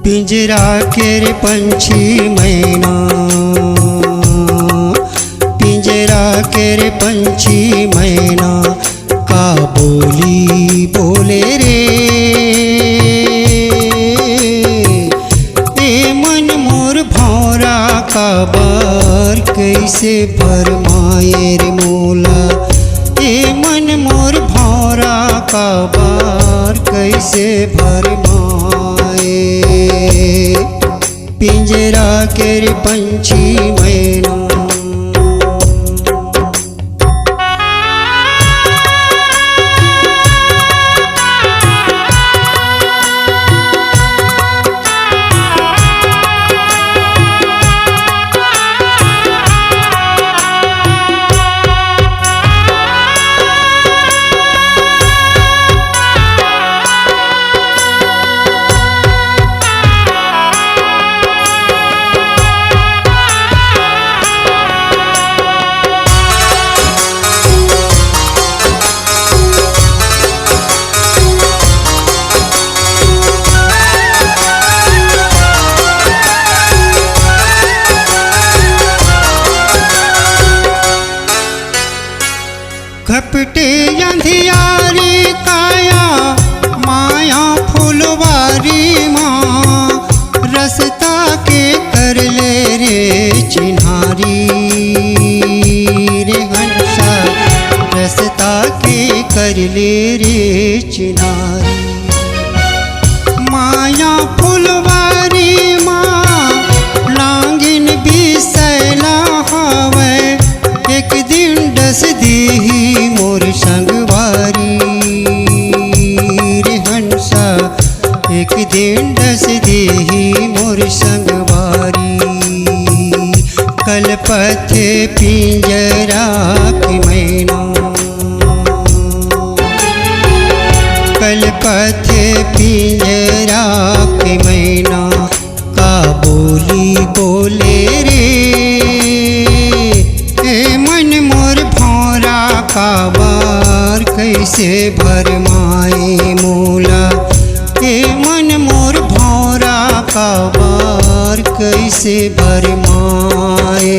पिंजरा के रे पंछी मैना, पिंजरा के रे पंछी मैना, का बोली बोले रे। ए मन मोर भौरा का बार कैसे फरमाए रे मोला। ए मन मोर भौरा का बार कैसे फरमाए। पिंजरा के रे पंछी मैना, घपटे अंधियारी काया माया फुलवारी माँ, रसता के कर ले रे चिन्हारी रे हंसा, रसता के कर ले रे चिन्हारी। माया फुलवारी माँ लांगिन बिसैला हवे, एक दिन डस देही मोर संगवारी रे हंसा, एक दिन डस देही मोर संगवारी। कलपथे पिंजरा की मैना, कलपथे पिंजरा की मैना, का बोली बोले रे। ए मन मोर भौरा का बार कैसे भरमाए मोला। ए मन मोर भौरा का बार कैसे भरमाए।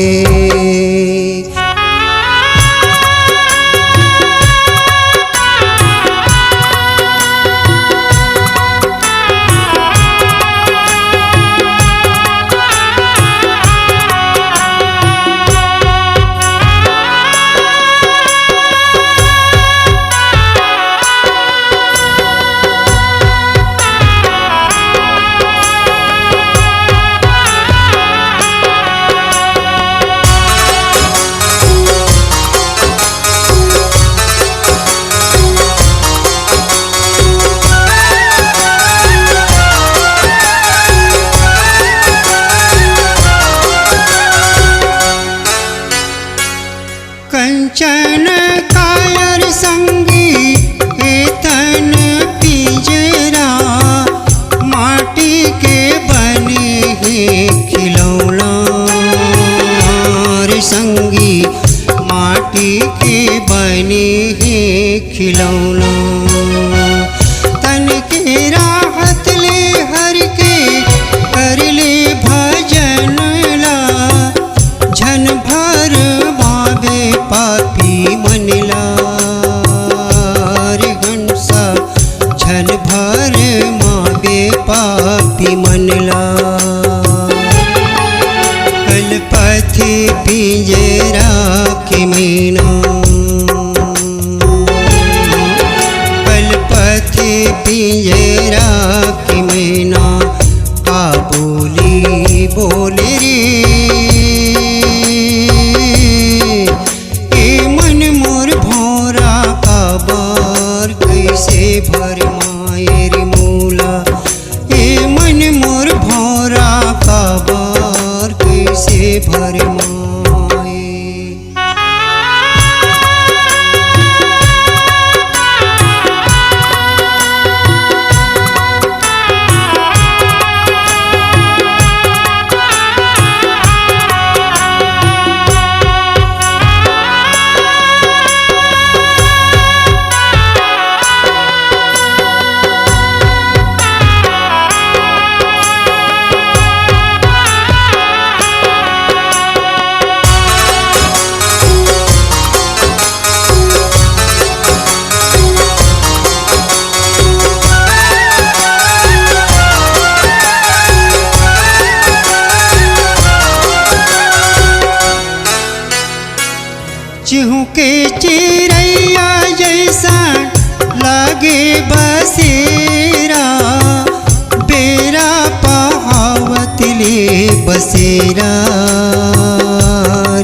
कंचन कायर संगी एतन पिंजरा, माटी के बने हैं खिलौना रे संगी, माटी के बने हैं खिलौना। तन के राहत ले हर के कर ले भजन ला, झन भर बाबे पापी मनला रे हंसा, झन भर माबे पापी मनला। कलपथे पिंजरा के मैना, कलपथे पिंजरा के मैना, का बोली बोले रे। भरमाए रे मोला, ए मन मोर भौरा का बार कैसे भरमाए। चिहुके चिरैया जैसा लागे बसेरा, बेरा पहावत ले बसेरा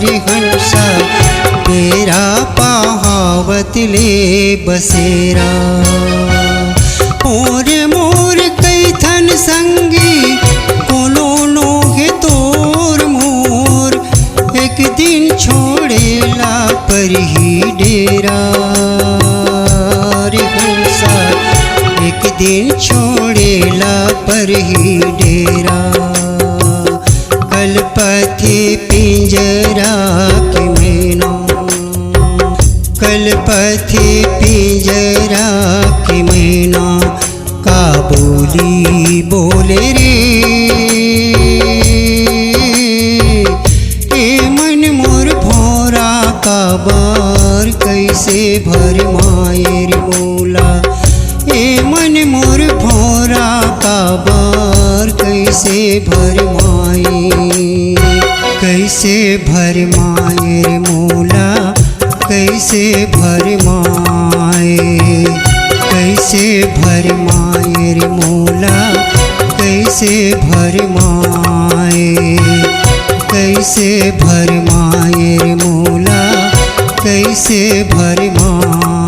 रे हंसा, बेरा पहावत ले बसेरा। मोर मोर कैथन संगी कोनो नोहे तोर मोर, एक दिन छोड़ेला पर ही डेरा रे हंसा, एक दिन छोड़ेला पर ही डेरा। कलपति पिंजरा के मैना, कलपति पिंजरा के मैना, का बोली बोले रे। काबार कैसे भरमाए रे मोला, ए मन मोर भोरा काबार कैसे भरमाए, कैसे भरमाए रे मोला, कैसे भरमाए, कैसे भरमाए रे मोला, कैसे भरमाए, कैसे भरमाए रे मोला, कैसे भरमाए।